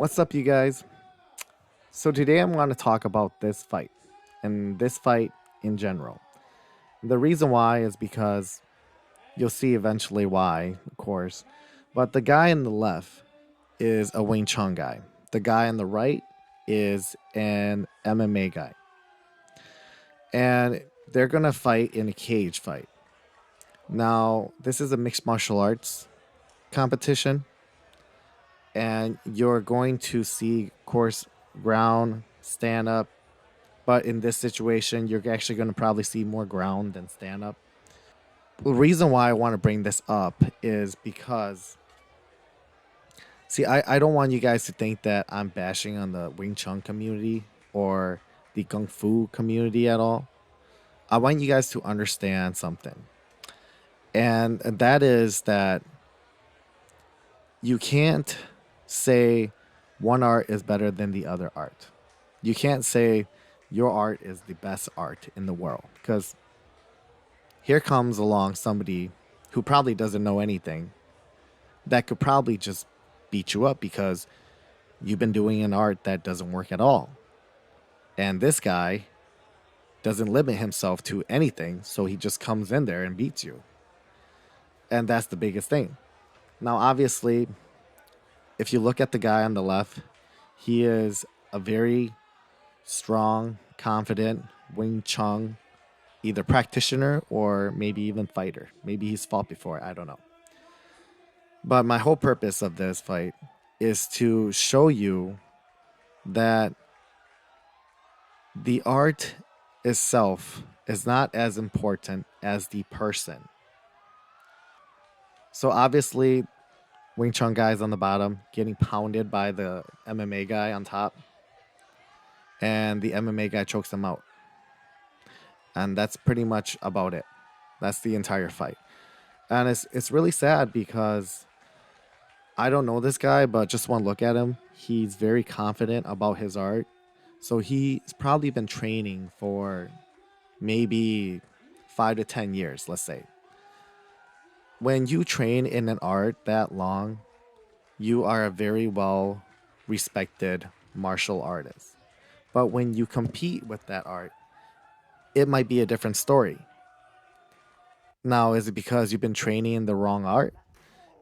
What's up, you guys? So, today I want to talk about this fight and this fight in general. The reason why is because you'll see eventually why, of course. But the guy on the left is a Wing Chun guy, the guy on the right is an MMA guy. And they're going to fight in a cage fight. Now, this is a mixed martial arts competition, and you're going to see, of course, ground, stand up. But in this situation, you're actually going to probably see more ground than stand up. The reason why I want to bring this up is because, see, I don't want you guys to think that I'm bashing on the Wing Chun community or the Kung Fu community at all. I want you guys to understand something. And that is that you can't say one art is better than the other art. You can't say your art is the best art in the world because here comes along somebody who probably doesn't know anything that could probably just beat you up because you've been doing an art that doesn't work at all. And this guy doesn't limit himself to anything, so he just comes in there and beats you. And that's the biggest thing. Now, obviously, if you look at the guy on the left, he is a very strong, confident Wing Chun, either practitioner or maybe even fighter. Maybe he's fought before, I don't know. But my whole purpose of this fight is to show you that the art itself is not as important as the person. So obviously, Wing Chun guy's on the bottom, getting pounded by the MMA guy on top, and the MMA guy chokes him out. And that's pretty much about it. That's the entire fight. And it's really sad because I don't know this guy, but just one look at him, he's very confident about his art. So he's probably been training for maybe 5 to 10 years, let's say. When you train in an art that long, you are a very well respected martial artist. But when you compete with that art, it might be a different story. Now, is it because you've been training in the wrong art?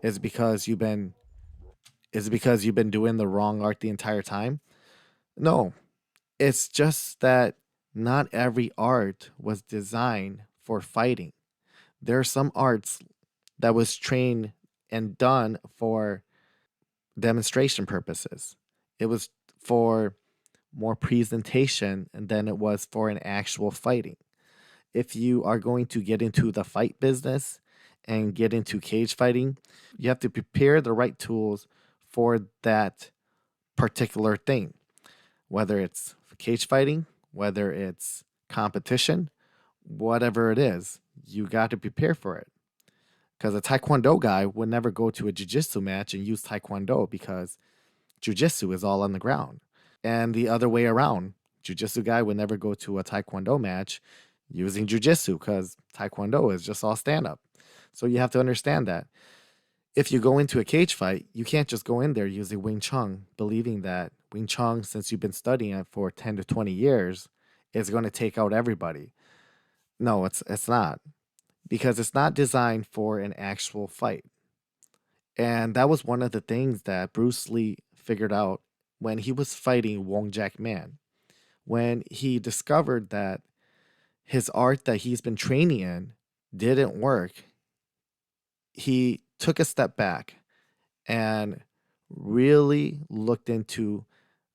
Is it because you've been doing the wrong art the entire time? No. It's just that not every art was designed for fighting. There are some arts that was trained and done for demonstration purposes. It was for more presentation than it was for an actual fighting. If you are going to get into the fight business and get into cage fighting, you have to prepare the right tools for that particular thing, whether it's cage fighting, whether it's competition, whatever it is, you got to prepare for it. Because a taekwondo guy would never go to a jiu-jitsu match and use taekwondo because jiu-jitsu is all on the ground. And the other way around, jiu-jitsu guy would never go to a taekwondo match using jiu-jitsu because taekwondo is just all stand-up. So you have to understand that. If you go into a cage fight, you can't just go in there using Wing Chun, believing that Wing Chun, since you've been studying it for 10 to 20 years, is going to take out everybody. No, it's not. Because it's not designed for an actual fight. And that was one of the things that Bruce Lee figured out when he was fighting Wong Jack Man. When he discovered that his art that he's been training in didn't work, he took a step back and really looked into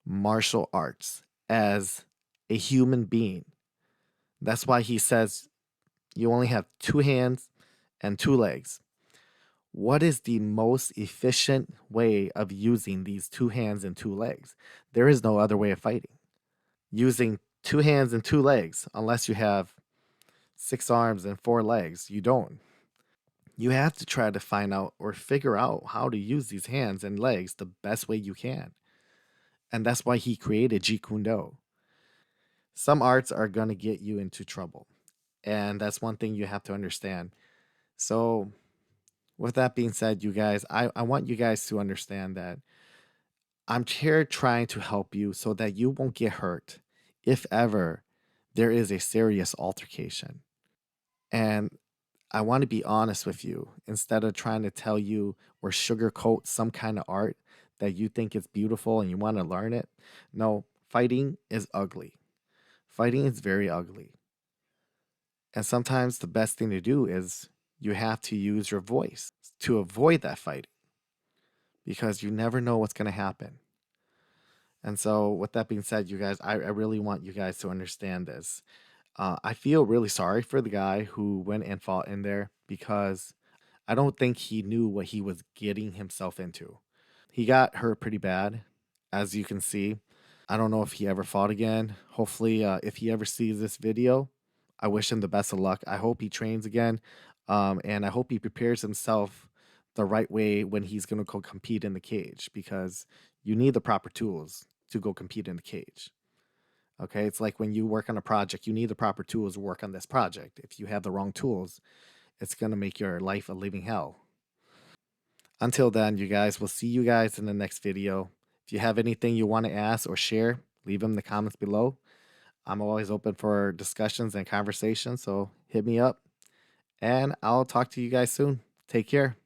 martial arts as a human being. That's why he says you only have two hands and two legs. What is the most efficient way of using these two hands and two legs? There is no other way of fighting. Using two hands and two legs, unless you have six arms and four legs, you don't. You have to try to find out or figure out how to use these hands and legs the best way you can. And that's why he created Jeet Kune Do. Some arts are going to get you into trouble. And that's one thing you have to understand. So, with that being said, you guys, I want you guys to understand that I'm here trying to help you so that you won't get hurt if ever there is a serious altercation. And I want to be honest with you instead of trying to tell you or sugarcoat some kind of art that you think is beautiful and you want to learn it. No, fighting is ugly. Fighting is very ugly. And sometimes the best thing to do is you have to use your voice to avoid that fighting because you never know what's going to happen. And so, with that being said, you guys, I really want you guys to understand this. I feel really sorry for the guy who went and fought in there because I don't think he knew what he was getting himself into. He got hurt pretty bad, as you can see. I don't know if he ever fought again. Hopefully, if he ever sees this video, I wish him the best of luck. I hope he trains again, and I hope he prepares himself the right way when he's going to go compete in the cage because you need the proper tools to go compete in the cage. Okay, it's like when you work on a project, you need the proper tools to work on this project. If you have the wrong tools, it's going to make your life a living hell. Until then, you guys, we'll see you guys in the next video. If you have anything you want to ask or share, leave them in the comments below. I'm always open for discussions and conversations, so hit me up and I'll talk to you guys soon. Take care.